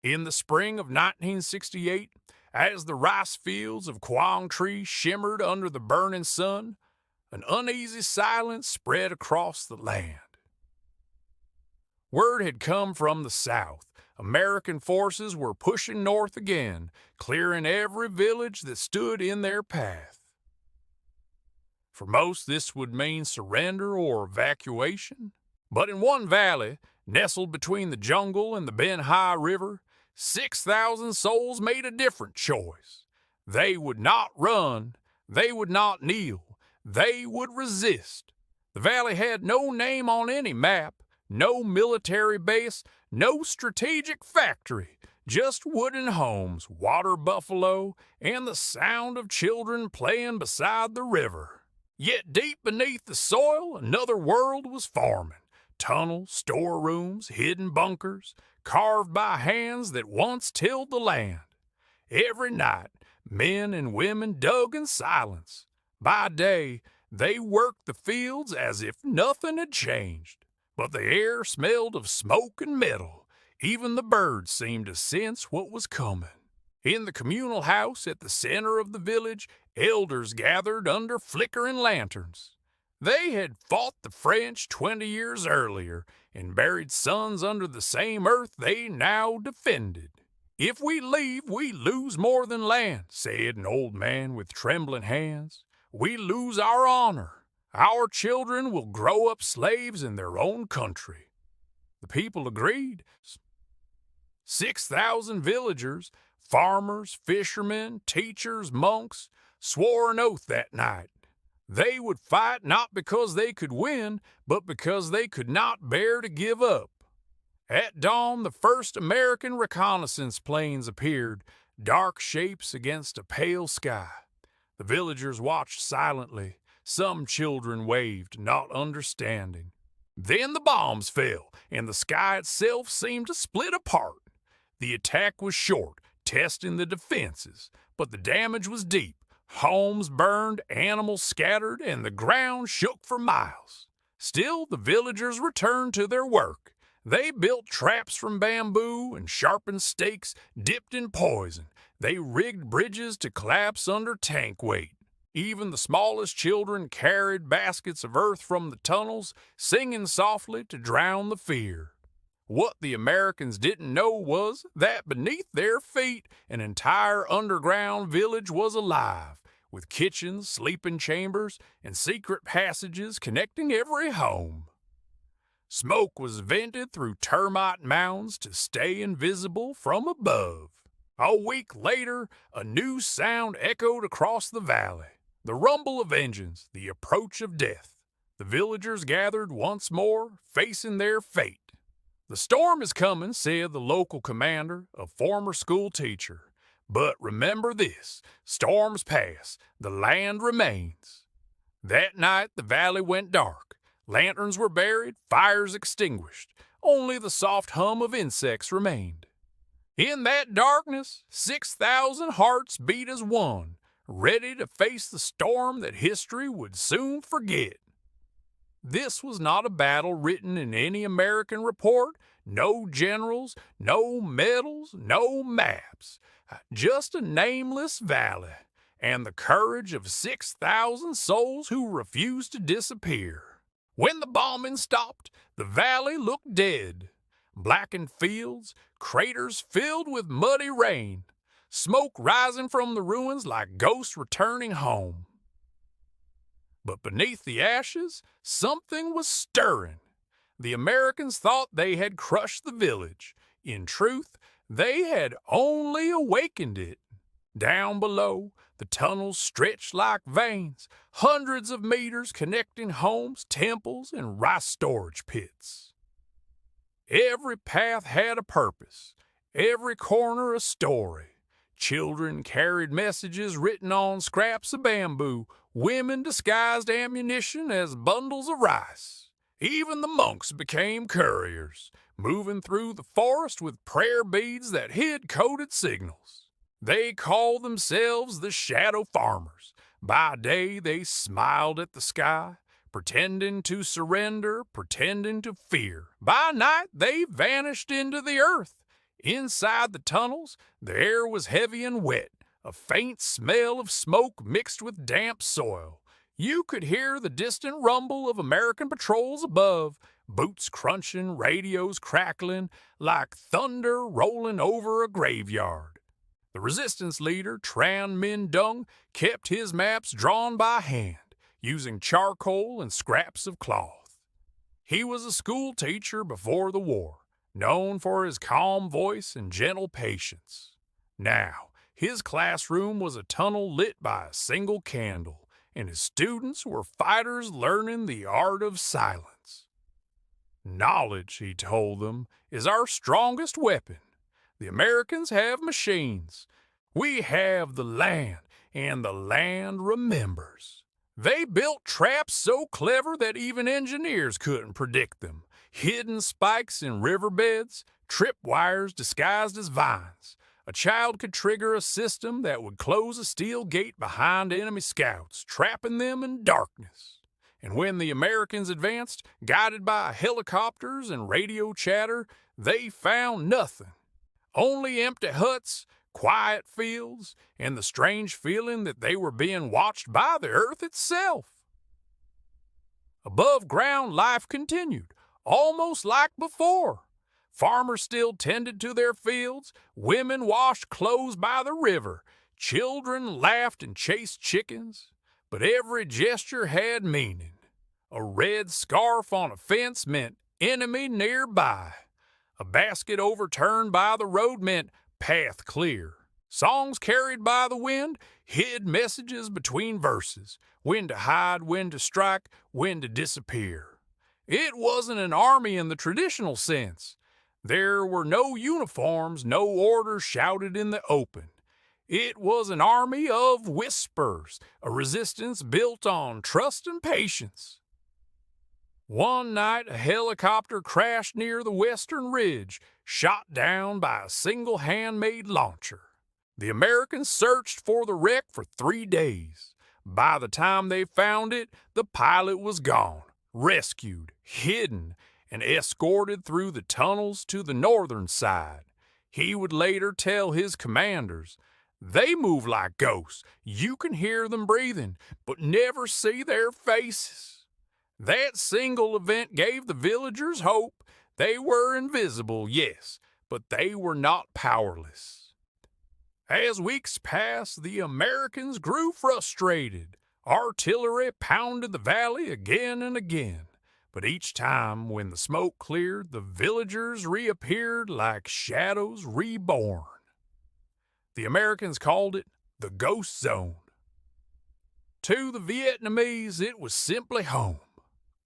In the spring of 1968, as the rice fields of Quang Tri shimmered under the burning sun, an uneasy silence spread across the land. Word had come from the south. American forces were pushing north again, clearing every village that stood in their path. For most, this would mean surrender or evacuation. But in one valley, nestled between the jungle and the Ben Hai River, 6,000 souls made a different choice. They would not run, they would not kneel, they would resist. The valley had no name on any map, no military base, no strategic factory, just wooden homes, water buffalo, and the sound of children playing beside the river. Yet deep beneath the soil, another world was forming. Tunnels, storerooms, hidden bunkers, carved by hands that once tilled the land. Every night, men and women dug in silence. By day, they worked the fields as if nothing had changed. But the air smelled of smoke and metal. Even the birds seemed to sense what was coming. In the communal house at the center of the village, elders gathered under flickering lanterns. They had fought the French 20 years earlier and buried sons under the same earth they now defended. "If we leave, we lose more than land," said an old man with trembling hands. "We lose our honor. Our children will grow up slaves in their own country." The people agreed. 6,000 villagers, farmers, fishermen, teachers, monks, swore an oath that night. They would fight not because they could win, but because they could not bear to give up. At dawn, the first American reconnaissance planes appeared, dark shapes against a pale sky. The villagers watched silently. Some children waved, not understanding. Then the bombs fell, and the sky itself seemed to split apart. The attack was short, testing the defenses, but the damage was deep. Homes burned, animals scattered, and the ground shook for miles. Still, the villagers returned to their work. They built traps from bamboo and sharpened stakes dipped in poison. They rigged bridges to collapse under tank weight. Even the smallest children carried baskets of earth from the tunnels, singing softly to drown the fear. What the Americans didn't know was that beneath their feet, an entire underground village was alive, with kitchens, sleeping chambers, and secret passages connecting every home. Smoke was vented through termite mounds to stay invisible from above. A week later, a new sound echoed across the valley. The rumble of engines, the approach of death. The villagers gathered once more, facing their fate. "The storm is coming," said the local commander, a former school teacher. "But remember this, storms pass, the land remains." That night the valley went dark. Lanterns were buried, fires extinguished. Only the soft hum of insects remained. In that darkness, 6,000 hearts beat as one, ready to face the storm that history would soon forget. This was not a battle written in any American report, no generals, no medals, no maps, just a nameless valley, and the courage of 6,000 souls who refused to disappear. When the bombing stopped, the valley looked dead. Blackened fields, craters filled with muddy rain, smoke rising from the ruins like ghosts returning home. But beneath the ashes, something was stirring. The Americans thought they had crushed the village. In truth, they had only awakened it. Down below, the tunnels stretched like veins, hundreds of meters connecting homes, temples, and rice storage pits. Every path had a purpose, every corner a story. Children carried messages written on scraps of bamboo. Women disguised ammunition as bundles of rice. Even the monks became couriers, moving through the forest with prayer beads that hid coded signals. They called themselves the Shadow Farmers. By day they smiled at the sky, pretending to surrender, pretending to fear. By night they vanished into the earth, Inside the tunnels, the air was heavy and wet, a faint smell of smoke mixed with damp soil. You could hear the distant rumble of American patrols above, boots crunching, radios crackling, like thunder rolling over a graveyard. The resistance leader, Tran Minh Dung, kept his maps drawn by hand, using charcoal and scraps of cloth. He was a school teacher before the war, known for his calm voice and gentle patience. Now, his classroom was a tunnel lit by a single candle, and his students were fighters learning the art of silence. Knowledge, he told them, is our strongest weapon. The Americans have machines. We have the land, and the land remembers. They built traps so clever that even engineers couldn't predict them. Hidden spikes in riverbeds, tripwires disguised as vines. A child could trigger a system that would close a steel gate behind enemy scouts, trapping them in darkness. And when the Americans advanced, guided by helicopters and radio chatter, they found nothing. Only empty huts, quiet fields, and the strange feeling that they were being watched by the earth itself. Above ground, life continued, almost like before. Farmers still tended to their fields, women washed clothes by the river, children laughed and chased chickens, but every gesture had meaning. A red scarf on a fence meant enemy nearby. A basket overturned by the road meant path clear. Songs carried by the wind hid messages between verses, when to hide, when to strike, when to disappear. It wasn't an army in the traditional sense. There were no uniforms, no orders shouted in the open. It was an army of whispers, a resistance built on trust and patience. One night, a helicopter crashed near the western ridge, shot down by a single handmade launcher. The Americans searched for the wreck for 3 days. By the time they found it, the pilot was gone, rescued, hidden, and escorted through the tunnels to the northern side. He would later tell his commanders, "They move like ghosts. You can hear them breathing, but never see their faces." That single event gave the villagers hope. They were invisible, yes, but they were not powerless. As weeks passed, the Americans grew frustrated. Artillery pounded the valley again and again. But each time, when the smoke cleared, the villagers reappeared like shadows reborn. The Americans called it the Ghost Zone. To the Vietnamese, it was simply home.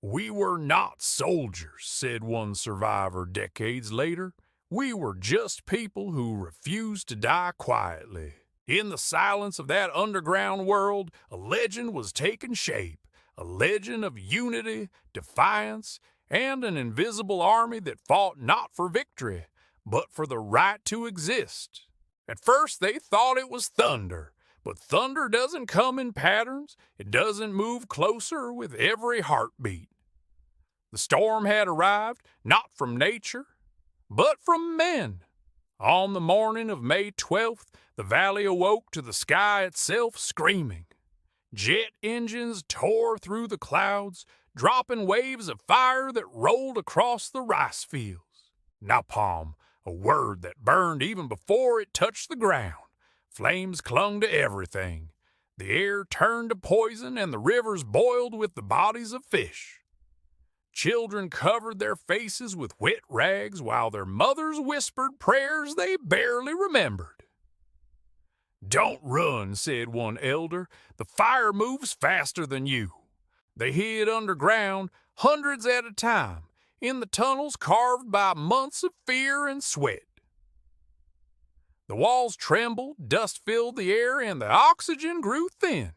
"We were not soldiers," said one survivor decades later. "We were just people who refused to die quietly." In the silence of that underground world, a legend was taking shape, a legend of unity, defiance, and an invisible army that fought not for victory, but for the right to exist. At first they thought it was thunder, but thunder doesn't come in patterns. It doesn't move closer with every heartbeat. The storm had arrived, not from nature, but from men. On the morning of May 12th, the valley awoke to the sky itself screaming. Jet engines tore through the clouds, dropping waves of fire that rolled across the rice fields. Napalm, a word that burned even before it touched the ground. Flames clung to everything. The air turned to poison and the rivers boiled with the bodies of fish. Children covered their faces with wet rags while their mothers whispered prayers they barely remembered. "Don't run," said one elder. "The fire moves faster than you." They hid underground, hundreds at a time, in the tunnels carved by months of fear and sweat. The walls trembled, dust filled the air, and the oxygen grew thin.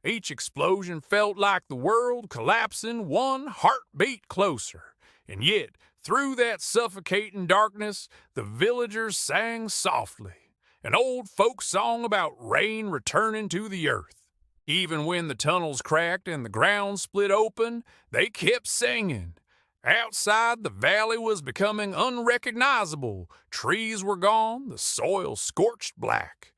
Each explosion felt like the world collapsing one heartbeat closer, and yet, through that suffocating darkness, the villagers sang softly, an old folk song about rain returning to the earth. Even when the tunnels cracked and the ground split open, they kept singing, Outside, the valley was becoming unrecognizable. Trees were gone, the soil scorched black.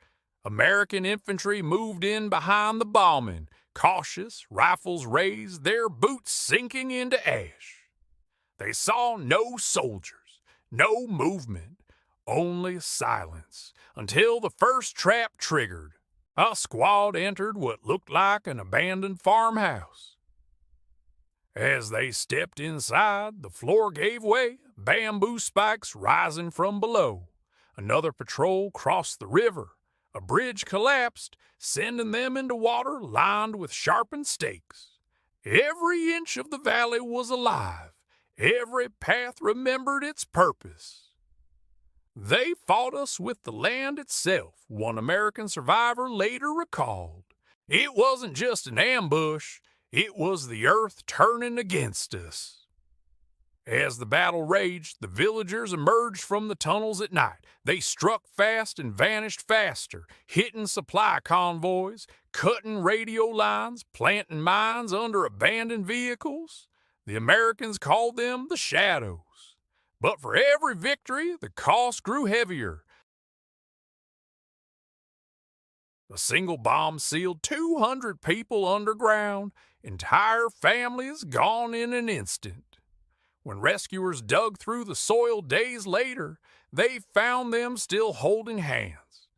American infantry moved in behind the bombing, cautious, rifles raised, their boots sinking into ash. They saw no soldiers, no movement, only silence, until the first trap triggered. A squad entered what looked like an abandoned farmhouse. As they stepped inside, the floor gave way, bamboo spikes rising from below. Another patrol crossed the river. A bridge collapsed, sending them into water lined with sharpened stakes. Every inch of the valley was alive. Every path remembered its purpose. They fought us with the land itself, one American survivor later recalled. It wasn't just an ambush, it was the earth turning against us. As the battle raged, the villagers emerged from the tunnels at night. They struck fast and vanished faster, hitting supply convoys, cutting radio lines, planting mines under abandoned vehicles. The Americans called them the Shadows. But for every victory, the cost grew heavier. A single bomb sealed 200 people underground, entire families gone in an instant. When rescuers dug through the soil days later, they found them still holding hands.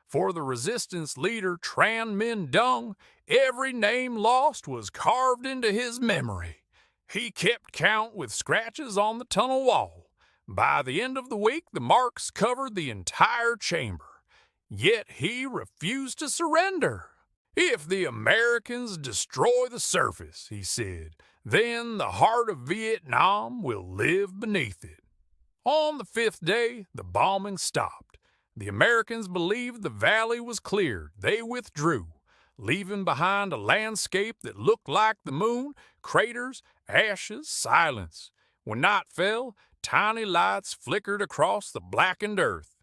For the resistance leader Tran Minh Dung, every name lost was carved into his memory. He kept count with scratches on the tunnel wall. By the end of the week, the marks covered the entire chamber. Yet he refused to surrender. If the Americans destroy the surface, he said, then the heart of Vietnam will live beneath it. On the fifth day, the bombing stopped. The Americans believed the valley was cleared. They withdrew, leaving behind a landscape that looked like the moon, craters, ashes, silence. When night fell, tiny lights flickered across the blackened earth.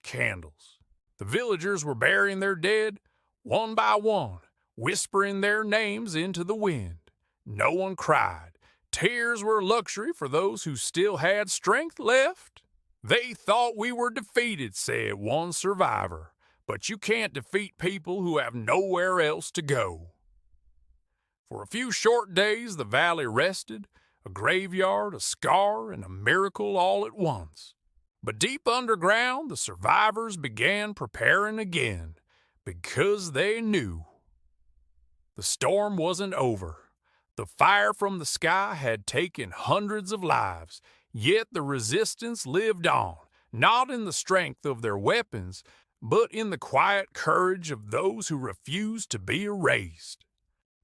Candles. The villagers were burying their dead, one by one, whispering their names into the wind. No one cried. Tears were luxury for those who still had strength left. They thought we were defeated, said one survivor. But you can't defeat people who have nowhere else to go. For a few short days, the valley rested, a graveyard, a scar, and a miracle all at once. But deep underground, the survivors began preparing again, because they knew. The storm wasn't over. The fire from the sky had taken hundreds of lives, yet the resistance lived on, not in the strength of their weapons, but in the quiet courage of those who refused to be erased.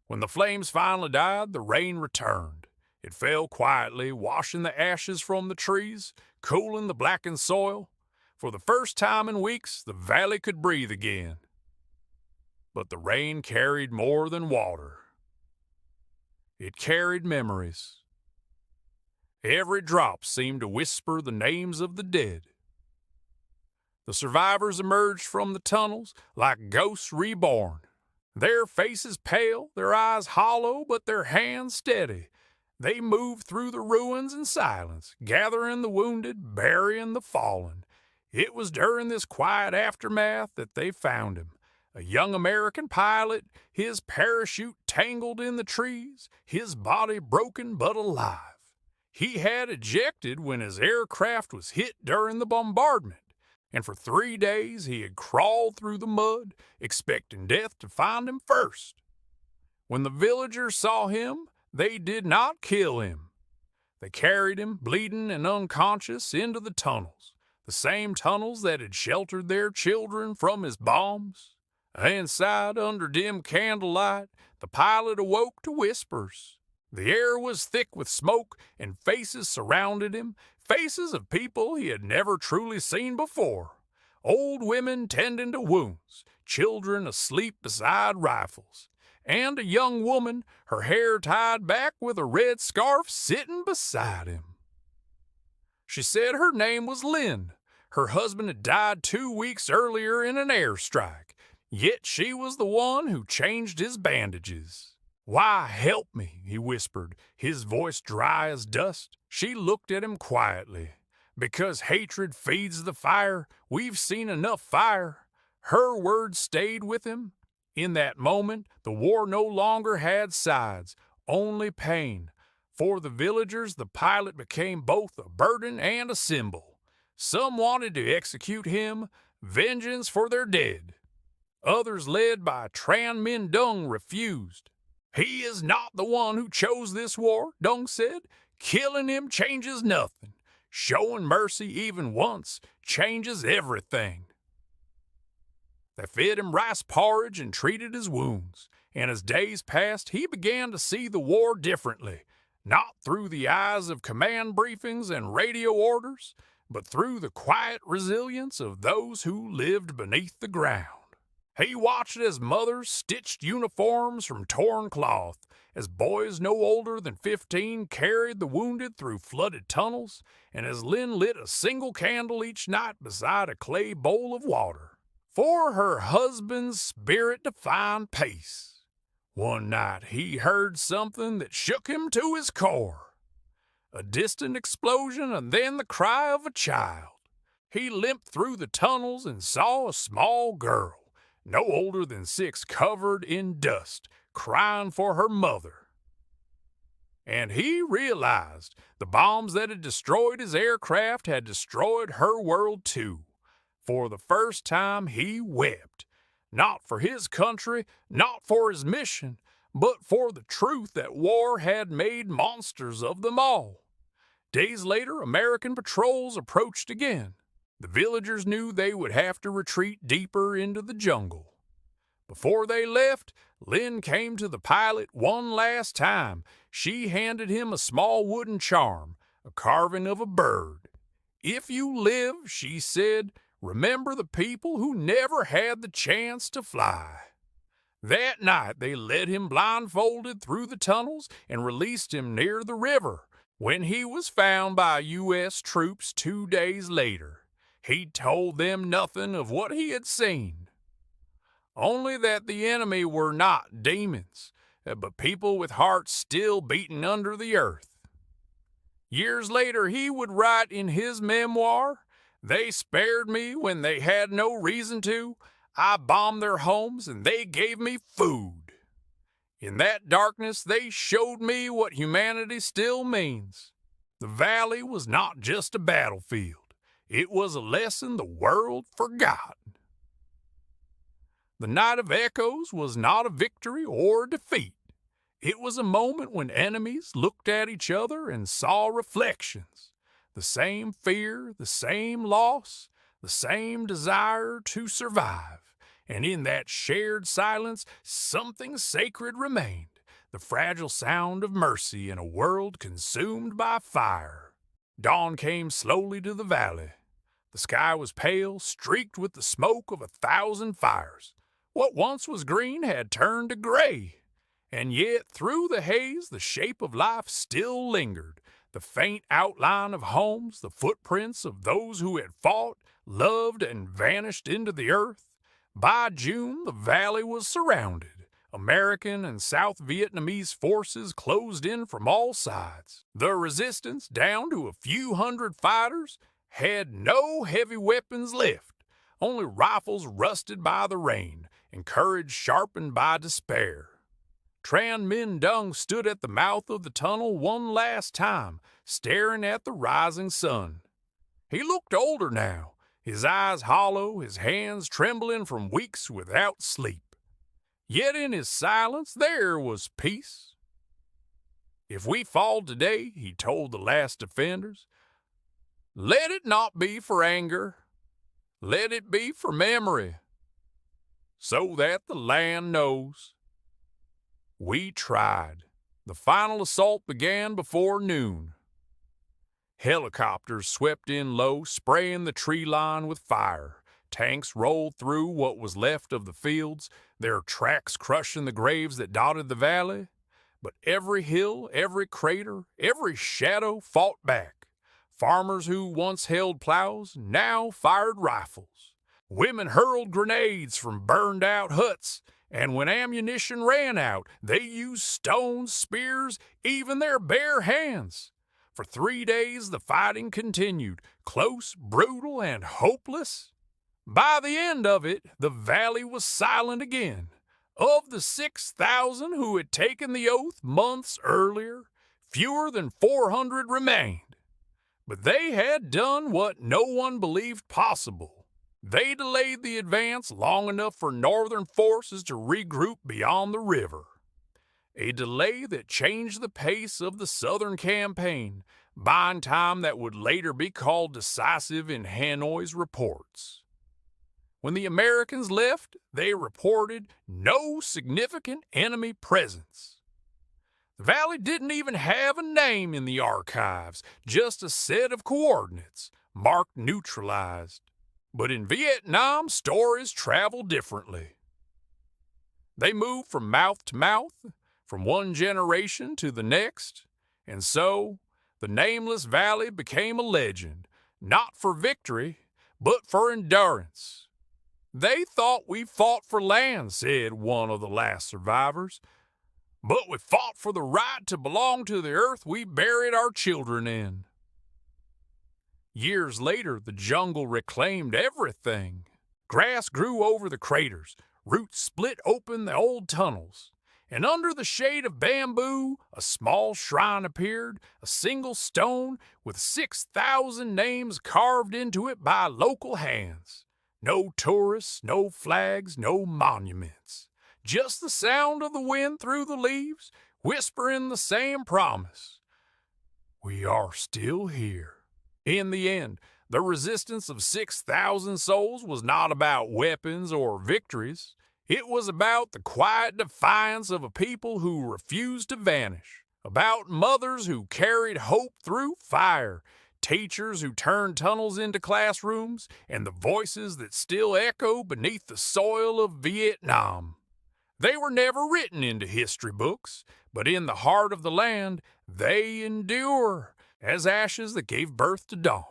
When the flames finally died, the rain returned. It fell quietly, washing the ashes from the trees, cooling the blackened soil. For the first time in weeks, the valley could breathe again. But the rain carried more than water. It carried memories. Every drop seemed to whisper the names of the dead. The survivors emerged from the tunnels like ghosts reborn. Their faces pale, their eyes hollow, but their hands steady. They moved through the ruins in silence, gathering the wounded, burying the fallen. It was during this quiet aftermath that they found him. A young American pilot, his parachute tangled in the trees, his body broken but alive. He had ejected when his aircraft was hit during the bombardment, and for 3 days he had crawled through the mud, expecting death to find him first. When the villagers saw him, they did not kill him. They carried him, bleeding and unconscious, into the tunnels, the same tunnels that had sheltered their children from his bombs. Inside, under dim candlelight, the pilot awoke to whispers. The air was thick with smoke, and faces surrounded him, faces of people he had never truly seen before. Old women tending to wounds, children asleep beside rifles, and a young woman, her hair tied back with a red scarf, sitting beside him. She said her name was Lynn. Her husband had died 2 weeks earlier in an airstrike, yet she was the one who changed his bandages. "Why, help me," he whispered, his voice dry as dust. She looked at him quietly. Because hatred feeds the fire, we've seen enough fire. Her words stayed with him. In that moment, the war no longer had sides, only pain. For the villagers, the pilot became both a burden and a symbol. Some wanted to execute him, vengeance for their dead. Others, led by Tran Minh Dung, refused. He is not the one who chose this war, Dung said. Killing him changes nothing. Showing mercy even once changes everything. They fed him rice porridge and treated his wounds, and as days passed, he began to see the war differently, not through the eyes of command briefings and radio orders, but through the quiet resilience of those who lived beneath the ground. He watched as mothers stitched uniforms from torn cloth, as boys no older than 15 carried the wounded through flooded tunnels, and as Lynn lit a single candle each night beside a clay bowl of water, for her husband's spirit to find peace. One night he heard something that shook him to his core. A distant explosion and then the cry of a child. He limped through the tunnels and saw a small girl, no older than 6, covered in dust, crying for her mother. And he realized the bombs that had destroyed his aircraft had destroyed her world too. For the first time he wept, not for his country, not for his mission, but for the truth that war had made monsters of them all. Days later, American patrols approached again. The villagers knew they would have to retreat deeper into the jungle. Before they left, Lynn came to the pilot one last time. She handed him a small wooden charm, a carving of a bird. If you live, she said, remember the people who never had the chance to fly. That night they led him blindfolded through the tunnels and released him near the river. When he was found by U.S. troops 2 days later, he told them nothing of what he had seen. Only that the enemy were not demons, but people with hearts still beating under the earth. Years later he would write in his memoir, "They spared me when they had no reason to. I bombed their homes and they gave me food. In that darkness they showed me what humanity still means. The valley was not just a battlefield. It was a lesson the world forgot." The Night of Echoes was not a victory or a defeat. It was a moment when enemies looked at each other and saw reflections. The same fear, the same loss, the same desire to survive. And in that shared silence, something sacred remained, the fragile sound of mercy in a world consumed by fire. Dawn came slowly to the valley. The sky was pale, streaked with the smoke of 1,000 fires. What once was green had turned to gray. And yet through the haze the shape of life still lingered, the faint outline of homes, the footprints of those who had fought, loved, and vanished into the earth. By June, the valley was surrounded. American and South Vietnamese forces closed in from all sides. The resistance, down to a few hundred fighters, had no heavy weapons left, only rifles rusted by the rain and courage sharpened by despair. Tran Minh Dung stood at the mouth of the tunnel one last time, staring at the rising sun. He looked older now, his eyes hollow, his hands trembling from weeks without sleep. Yet in his silence there was peace. "If we fall today," he told the last defenders, "let it not be for anger, let it be for memory, so that the land knows. We tried." The final assault began before noon. Helicopters swept in low, spraying the tree line with fire. Tanks rolled through what was left of the fields, their tracks crushing the graves that dotted the valley. But every hill, every crater, every shadow fought back. Farmers who once held plows now fired rifles. Women hurled grenades from burned-out huts, and when ammunition ran out, they used stones, spears, even their bare hands. For 3 days the fighting continued, close, brutal, and hopeless. By the end of it, the valley was silent again. Of the 6,000 who had taken the oath months earlier, fewer than 400 remained. But they had done what no one believed possible. They delayed the advance long enough for Northern forces to regroup beyond the river. A delay that changed the pace of the Southern campaign, buying time that would later be called decisive in Hanoi's reports. When the Americans left, they reported no significant enemy presence. The valley didn't even have a name in the archives, just a set of coordinates, marked neutralized. But in Vietnam, stories travel differently. They move from mouth to mouth, from one generation to the next, and so the nameless valley became a legend, not for victory, but for endurance. They thought we fought for land, said one of the last survivors, but we fought for the right to belong to the earth we buried our children in. Years later, the jungle reclaimed everything. Grass grew over the craters, roots split open the old tunnels, and under the shade of bamboo, a small shrine appeared, a single stone with 6,000 names carved into it by local hands. No tourists, no flags, no monuments. Just the sound of the wind through the leaves, whispering the same promise. We are still here. In the end, the resistance of 6,000 souls was not about weapons or victories. It was about the quiet defiance of a people who refused to vanish, about mothers who carried hope through fire, teachers who turned tunnels into classrooms, and the voices that still echo beneath the soil of Vietnam. They were never written into history books, but in the heart of the land, they endure as ashes that gave birth to dawn.